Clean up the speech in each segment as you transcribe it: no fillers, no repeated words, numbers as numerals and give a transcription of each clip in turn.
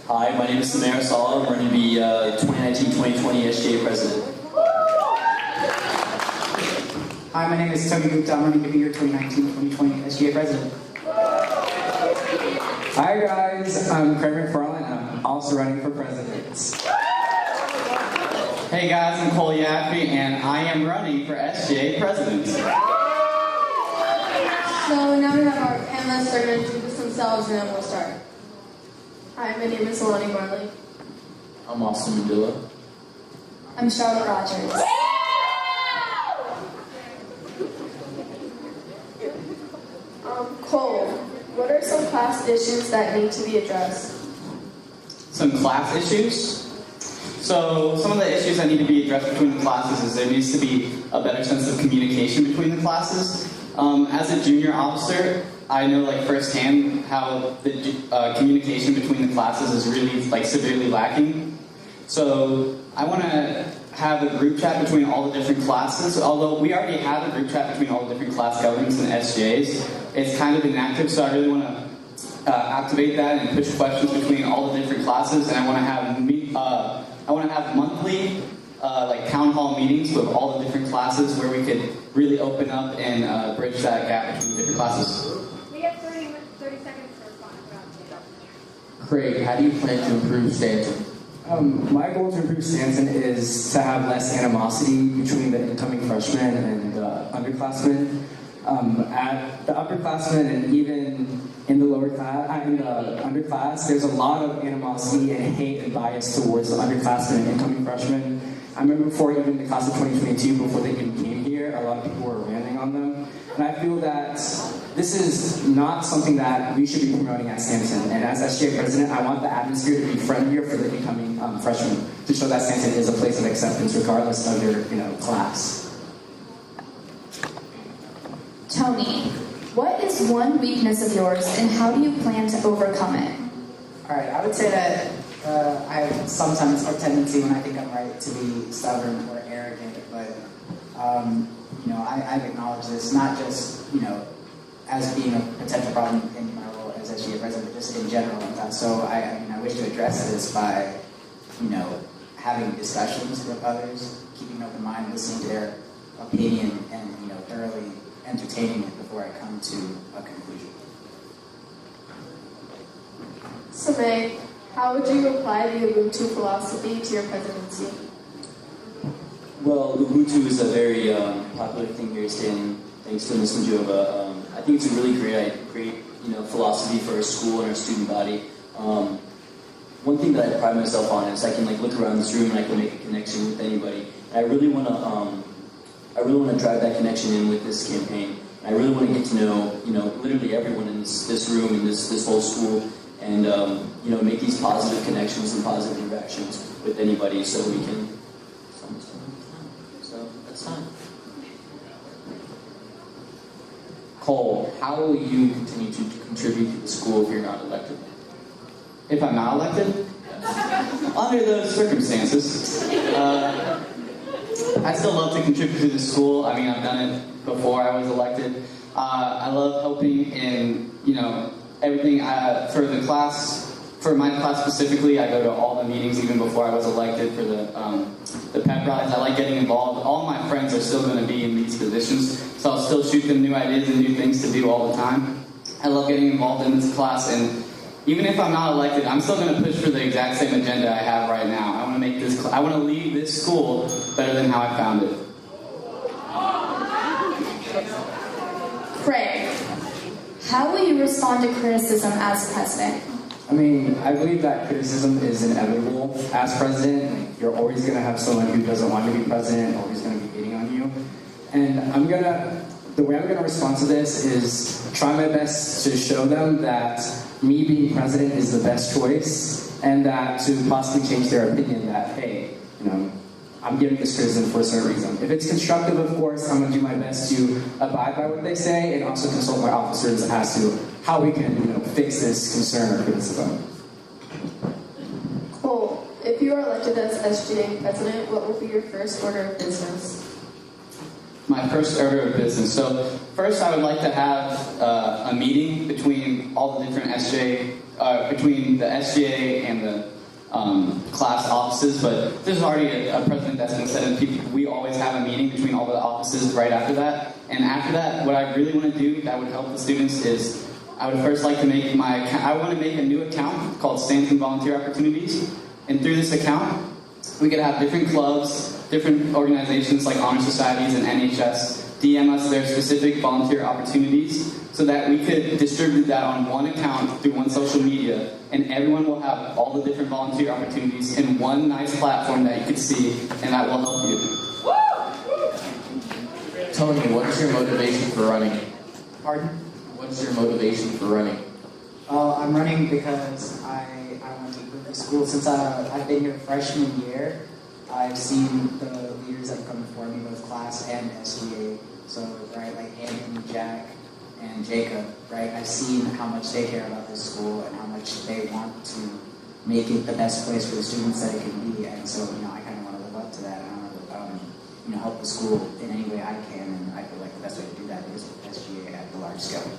Hi, my name is Samara Sala. I'm running to be 2019-2020 SGA President. Hi, my name is Tony Gupta. I'm running to be your 2019-2020 SGA President. Hi guys, I'm Craig McFarland and I'm also running for president. Hey guys, I'm Cole Yaffe and I am running for SGA President. So now we have our panelists are going to introduce themselves and then we'll start. Hi, my name is Alani Marley. I'm Austin Mandela. I'm Charlotte Rogers. Cole, what are some class issues that need to be addressed? Some class issues. So some of the issues that need to be addressed between the classes is there needs to be a better sense of communication between the classes. As a junior officer, I know firsthand how the communication between the classes is really severely lacking. So I want to have a group chat between all the different classes. Although we already have a group chat between all the different class governments and SGAs, it's kind of inactive. So I really want to activate that and push questions between all the different classes. And I want to have monthly town hall meetings with all the different classes where we could really open up and bridge that gap between the different classes. We have 30 seconds to respond. Craig, how do you plan to improve Stanton? My goal to improve Stanton is to have less animosity between the incoming freshmen and underclassmen. At the upperclassmen and even in the underclass, there's a lot of animosity and hate and bias towards the underclassmen and incoming freshmen. I remember before even the class of 2022, before they even came here, a lot of people were ranting on them. And I feel that this is not something that we should be promoting at Stanton. And as SGA President, I want the atmosphere to be friendlier for the incoming freshmen to show that Stanton is a place of acceptance regardless of your class. Tony, what is one weakness of yours and how do you plan to overcome it? Alright, I would say that I have sometimes a tendency when I think I'm right to be stubborn or arrogant, but I've acknowledged this not just as being a potential problem in my role as SGA President, but just in general. So I wish to address this by having discussions with others, keeping an open mind, listening to their opinion, and thoroughly entertaining it before I come to a conclusion. So May, how would you apply the Ubuntu philosophy to your presidency? Well, Ubuntu is a very popular thing here at Stanton, thanks to Ms. Njova. I think it's a really great philosophy for our school and our student body. One thing that I pride myself on is I can look around this room and I can make a connection with anybody. And I really want to drive that connection in with this campaign. I really want to get to know literally everyone in this room and this whole school, and make these positive connections and positive interactions with anybody, so we can. So that's time. Cole, how will you continue to contribute to the school if you're not elected? If I'm not elected? Under those circumstances, I still love to contribute to the school. I mean, I've done it before I was elected. I love helping in, everything for the class. For my class specifically, I go to all the meetings even before I was elected for the pep rallies. I like getting involved. All my friends are still going to be in these positions, so I'll still shoot them new ideas and new things to do all the time. I love getting involved in this class, and even if I'm not elected, I'm still going to push for the exact same agenda I have right now. I want to leave this school better than how I found it. Craig, how will you respond to criticism as president? I mean, I believe that criticism is inevitable. As president, you're always going to have someone who doesn't want to be president, always going to be hating on you. And the way I'm going to respond to this is try my best to show them that me being president is the best choice, and that to possibly change their opinion that, hey, I'm giving this criticism for a certain reason. If it's constructive, of course, I'm going to do my best to abide by what they say and also consult my officers as to how we can, fix this concern or criticism. Cole, if you are elected as SGA President, what will be your first order of business? My first order of business. So first I would like to have a meeting between all the different SGA between the SGA and the class offices, but there's already a president that's been set in. We always have a meeting between all the offices right after that. And after that, what I really want to do that would help the students is I would first like to make I want to make a new account called Stanton Volunteer Opportunities. And through this account, we could have different clubs, different organizations like honor societies and NHS DM us their specific volunteer opportunities so that we could distribute that on one account through one social media, and everyone will have all the different volunteer opportunities in one nice platform that you could see, and that will help you. Tony, what's your motivation for running? Pardon? What's your motivation for running? I'm running because I want to improve the school. Since I've been here freshman year, I've seen the leaders that have come before me, both class and SGA. So, right, like Anthony, Jack, and Jacob, right? I've seen how much they care about this school and how much they want to make it the best place for the students that it can be. And so, I kind of want to live up to that. And I want to, help the school in any way I can. And I feel like the best way to do that is with SGA at the large scale.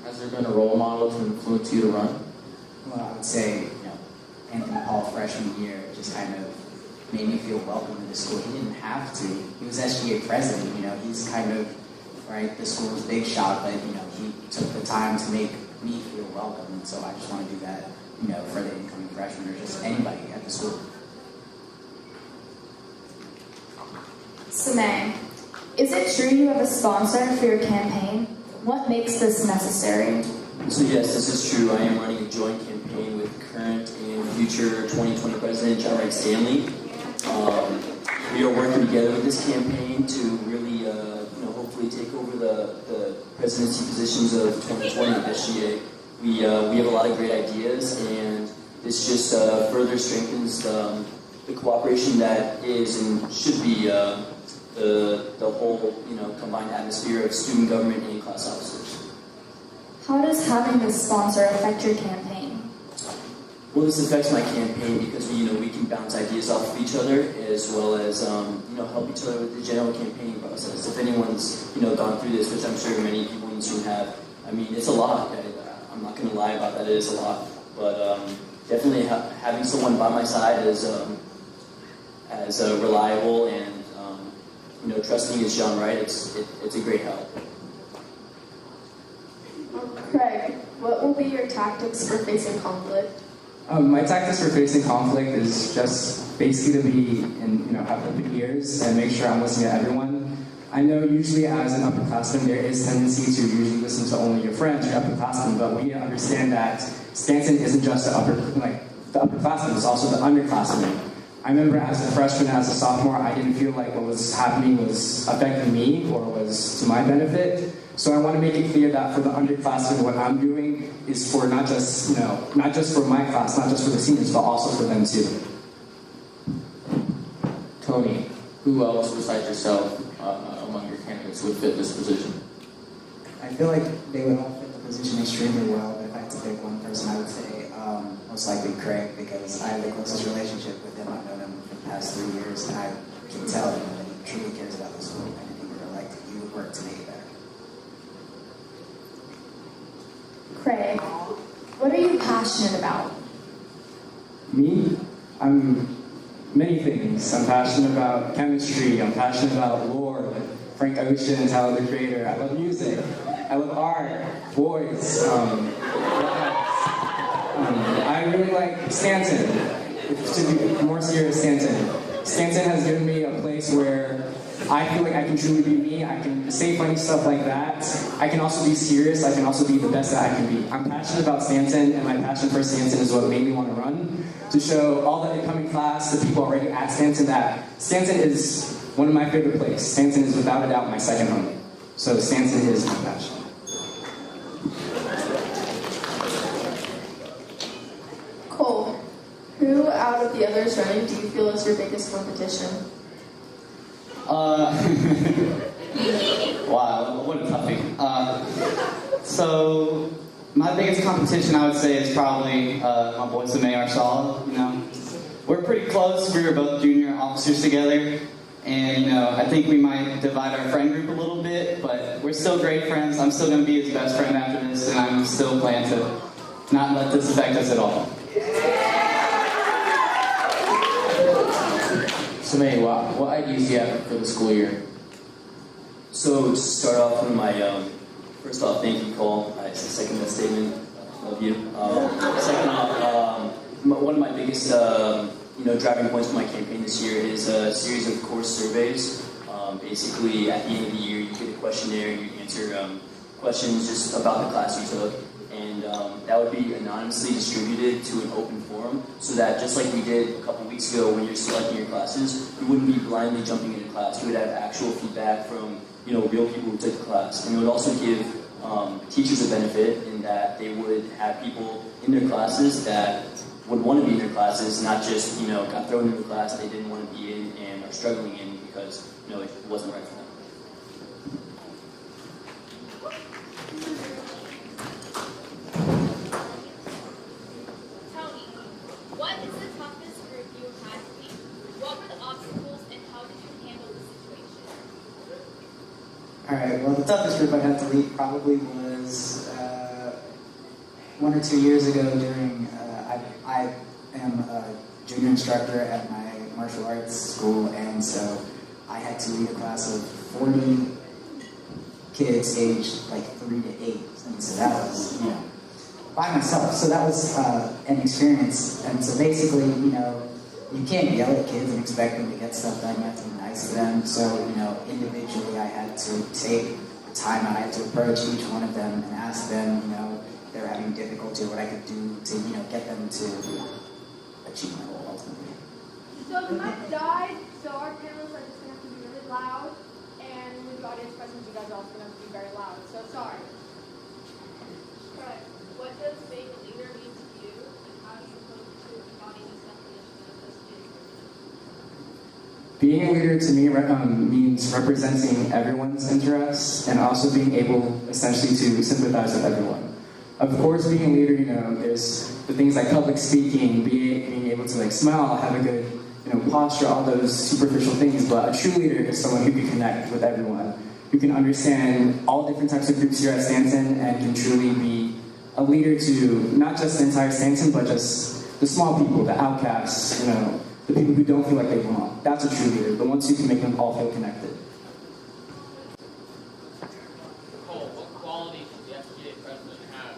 Has there been a role model to influence you to run? Well, I would say, Anthony Paul freshman year just kind of made me feel welcome in the school. He didn't have to. He was SGA president, he's kind of, right, the school's big shot, but, he took the time to make me feel welcome. And so I just want to do that, for the incoming freshmen or just anybody at the school. Samay, is it true you have a sponsor for your campaign? What makes this necessary? So yes, this is true. I am running a joint campaign with current and future 2020 President John Wright Stanley. We are working together with this campaign to really, hopefully take over the presidency positions of 2020 with SGA. We have a lot of great ideas, and this just further strengthens the cooperation that is and should be the whole, combined atmosphere of student government and class officers. How does having this sponsor affect your campaign? Well, this affects my campaign because we can bounce ideas off of each other as well as help each other with the general campaigning process. If anyone's gone through this, which I'm sure many people in this room have, it's a lot. I'm not going to lie about that. It is a lot, but definitely having someone by my side as reliable and trusting as John Wright, it's a great help. Craig, what will be your tactics for facing conflict? My tactics for facing conflict is just basically to be and have open ears and make sure I'm listening to everyone. I know usually as an upperclassman there is tendency to usually listen to only your friends, your upperclassmen, but we need to understand that Stanton isn't just the upperclassmen, it's also the underclassmen. I remember as a freshman, as a sophomore, I didn't feel like what was happening was affecting me or was to my benefit. So I want to make it clear that for the underclassmen, what I'm doing is for not just for my class, not just for the seniors, but also for them too. Tony, who else besides yourself among your candidates would fit this position? I feel like they would all fit the position extremely well, but if I had to pick one person, I would say most likely Craig, because I have the closest relationship with him. I've known him for the past 3 years, and I can tell that he truly cares about the school, and if he were elected, he would work to make it better. Craig, what are you passionate about? Me? I'm many things. I'm passionate about chemistry, I'm passionate about lore, Frank Ocean, Tyler the Creator. I love music, I love art, boys, I really like Stanton. To be more serious, Stanton. Stanton has given me a place where I feel like I can truly be me. I can say funny stuff like that. I can also be serious. I can also be the best that I can be. I'm passionate about Stanton, and my passion for Stanton is what made me want to run. To show all the incoming class, the people already at Stanton, that Stanton is one of my favorite places. Stanton is without a doubt my second home. So Stanton is my passion. Cole, who out of the others running do you feel is your biggest competition? Wow, what a toughie. So, my biggest competition, I would say, is probably my boy Samay Arsal. We're pretty close. We were both junior officers together, and I think we might divide our friend group a little bit, but we're still great friends. I'm still going to be his best friend after this, and I'm still planning to not let this affect us at all. So, May, what ideas do you have for the school year? So to start off with my, first off, thank you, Cole. I second that statement. Love you. Second off, one of my biggest, driving points for my campaign this year is a series of course surveys. Basically, at the end of the year, you get a questionnaire, you answer questions just about the class you took, and that would be anonymously distributed to an open forum, so that just like we did a couple weeks ago when you're selecting your classes, you wouldn't be blindly jumping into class. You would have actual feedback from real people who took the class, and it would also give teachers a benefit in that they would have people in their classes that would want to be in their classes, not just got thrown into a class they didn't want to be in and are struggling in because it wasn't right for them. Tony, what is the toughest group you had to meet? What were the obstacles and how did you handle the situation? Alright, well, the toughest group I had to lead probably was 1 or 2 years ago during, I am a junior instructor at my martial arts school, and so I had to lead a class of 40 kids aged like 3 to 8, and so that was, by myself. So that was an experience, and so basically, you can't yell at kids and expect them to get stuff done. You have to be nice to them. So, individually, I had to take the time out. I had to approach each one of them and ask them, if they're having difficulty, what I could do to, get them to achieve my goal ultimately. So the mic died, so our panelists are just going to have to be really loud, and with the audience present, you guys are also going to have to be very loud. So sorry. Right. What does being a leader mean to you, and how do you hope to embody this definition of SGA? Being a leader to me means representing everyone's interests and also being able essentially to sympathize with everyone. Of course, being a leader, there's the things like public speaking, being able to smile, have a good posture, all those superficial things. But a true leader is someone who can connect with everyone, who can understand all different types of groups here at Stanton, and can truly be a leader to not just the entire Stanton, but just the small people, the outcasts, the people who don't feel like they belong. That's a true leader, the ones who can make them all feel connected. Cole, what qualities does the SGA president have?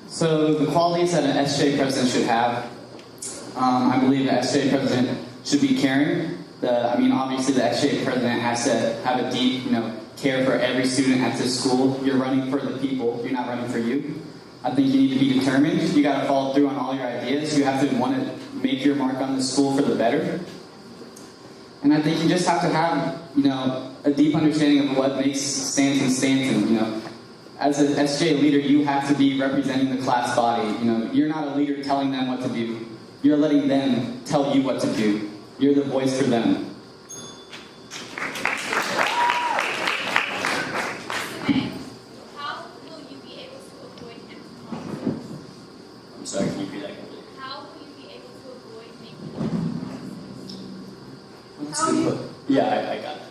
So the qualities that an SGA president should have, I believe the SGA president should be caring. Obviously the SGA president has to have a deep, care for every student at this school. You're running for the people, you're not running for you. I think you need to be determined. You got to follow through on all your ideas. You have to want to make your mark on the school for the better. And I think you just have to have, a deep understanding of what makes Stanton Stanton. As an SGA leader, you have to be representing the class body. You're not a leader telling them what to do. You're letting them tell you what to do. You're the voice for them. How will you be able to avoid empty promises? I'm sorry, can you repeat that completely? How will you be able to avoid making empty promises? That's a good question. Yeah, I got it.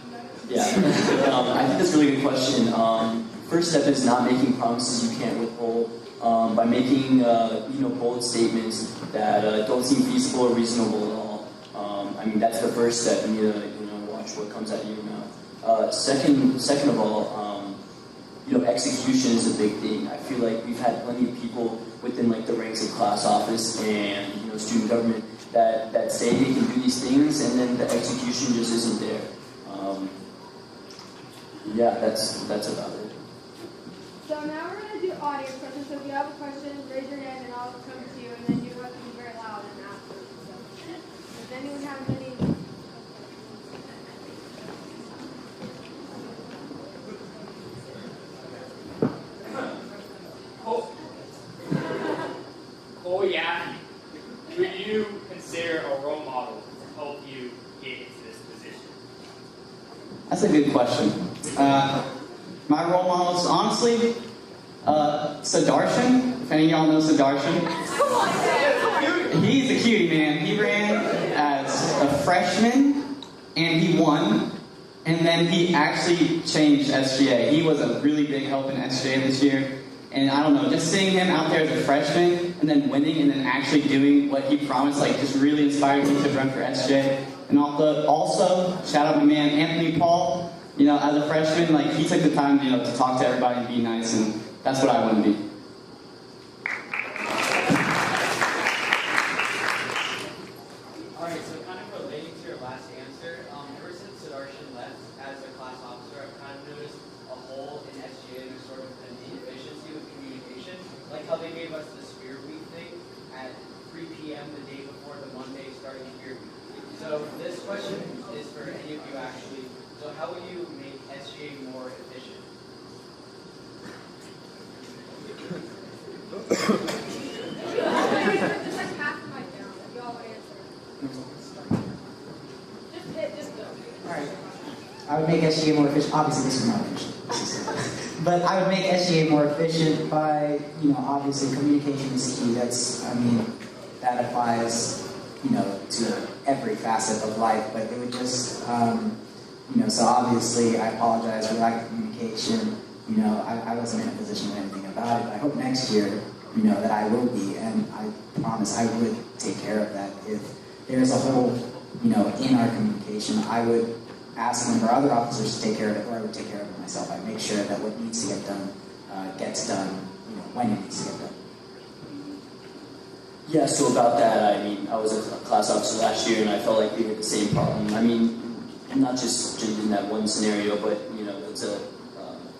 Yeah, I think that's a really good question. First step is not making promises you can't withhold. By making bold statements that don't seem feasible or reasonable at all. That's the first step. You need to watch what comes out of your mouth. Second of all, execution is a big thing. I feel like we've had plenty of people within the ranks of class office and student government that say they can do these things, and then the execution just isn't there. That's about it. So now we're going to do audience questions. So if you have a question, raise your hand and I'll come to you, and then you have to be very loud and ask it. So if anyone has any... Oh yeah. Who do you consider a role model to help you get into this position? That's a good question. My role models, honestly, Sudarshan. If any of y'all know Sudarshan. He's a cutie, man. He ran as a freshman, and he won. And then he actually changed SGA. He was a really big help in SGA this year. And I don't know, just seeing him out there as a freshman and then winning and then actually doing what he promised, like just really inspired me to run for SJ. And also, shout out my man Anthony Paul. You know, as a freshman, like he took the time, you know, to talk to everybody and be nice, and that's what I want to be. Alright, so kind of relating to your last answer, ever since Sudarshan left as a class officer, I've kind of noticed a hole in SGA and sort of an inefficiency with communication, like how they gave us the Spirit Week thing at 3 p.m. the day before the Monday starting Spirit Week. So this question is for any of you actually. So how would you make SGA more efficient? Just like pass the mic down. Y'all answer. Just go. Alright. I would make SGA more efficient. Obviously, this is not efficient. But I would make SGA more efficient by, you know, obviously communication is key. That applies, you know, to every facet of life. But it would just, you know, so obviously I apologize for lack of communication. You know, I wasn't in a position to do anything about it. I hope next year, you know, that I will be, and I promise I would take care of that. If there's a hole, you know, in our communication, I would ask one of our other officers to take care of it, or I would take care of it myself. I'd make sure that what needs to get done gets done, you know, when it needs to get done. Yeah, so about that, I mean, I was a class officer last year, and I felt like we had the same problem. I mean, not just in that one scenario, but, you know, it's a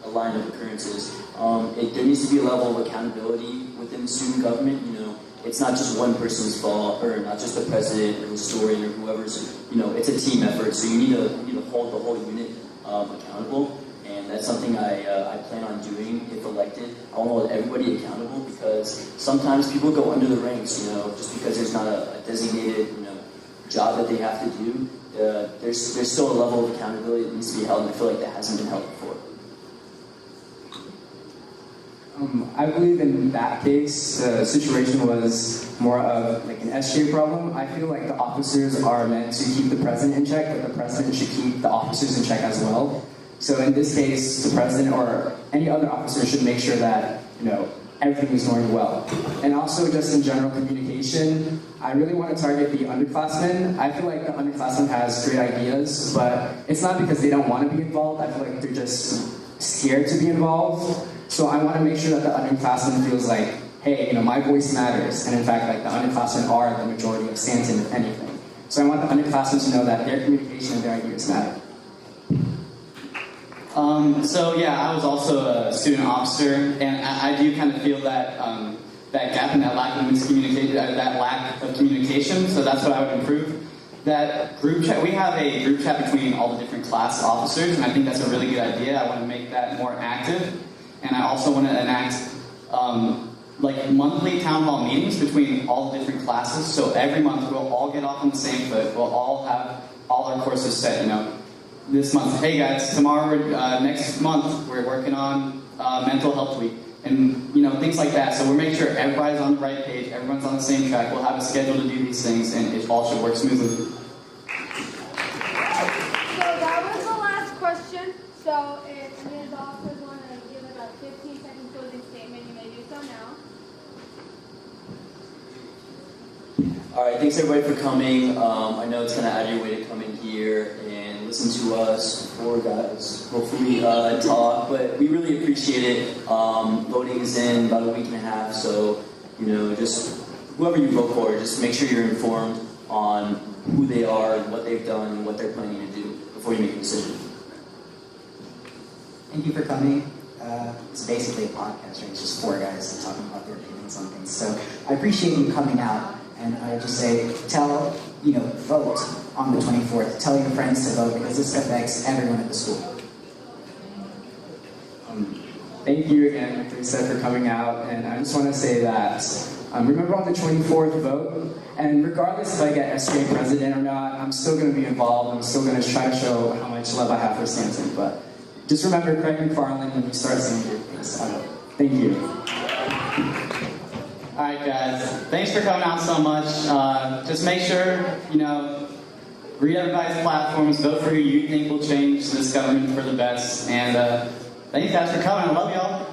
line of occurrences. There needs to be a level of accountability within the student government. You know, it's not just one person's fault, or not just the president or the historian or whoever's. You know, it's a team effort. So you need to hold the whole unit accountable, and that's something I plan on doing if elected. I want to hold everybody accountable, because sometimes people go under the ranks. You know, just because there's not a designated job that they have to do. There's still a level of accountability that needs to be held, and I feel like that hasn't been held before. I believe in that case, the situation was more of like an SGA problem. I feel like the officers are meant to keep the president in check, but the president should keep the officers in check as well. So in this case, the president or any other officer should make sure that, you know, everything is going well. And also just in general communication, I really want to target the underclassmen. I feel like the underclassmen has great ideas, but it's not because they don't want to be involved. I feel like they're just scared to be involved. So I want to make sure that the underclassmen feels like, hey, you know, my voice matters. And in fact, like the underclassmen are the majority of Stanton, if anything. So I want the underclassmen to know that their communication and their ideas matter. So yeah, I was also a student officer, and I do kind of feel that that gap and that lack of communication. So that's what I would improve. That group chat, we have a group chat between all the different class officers, and I think that's a really good idea. I want to make that more active. And I also want to enact like monthly town hall meetings between all the different classes. So every month we'll all get off on the same foot. We'll all have all our courses set. You know, this month, hey guys, tomorrow, next month we're working on mental health week, and you know, things like that. So we'll make sure everybody's on the right page, everyone's on the same track. We'll have a schedule to do these things, and it all should work smoothly. So that was the last question. So if any of the officers want to give like a 15-second closing statement, you may do so now. All right, thanks everybody for coming. I know it's kind of out of your way to come in here and listen to us four guys hopefully talk, but we really appreciate it. Voting is in about a week and a half, so you know, just whoever you vote for, just make sure you're informed on who they are, and what they've done, and what they're planning to do before you make a decision. Thank you for coming. It's basically a podcast, right? It's just four guys talking about their opinions on things. So I appreciate you coming out, and I just say, vote on the 24th. Tell your friends to vote, because this affects everyone at the school. Thank you again, Teresa, for coming out. And I just want to say that remember on the 24th vote, and regardless if I get SGA president or not, I'm still going to be involved. I'm still going to try to show how much love I have for Stanton. But just remember Craig McFarland when you start saying your things. Thank you. All right, guys. Thanks for coming out so much. Just make sure, read everybody's platforms, vote for who you think will change this government for the best. And thank you guys for coming. I love y'all.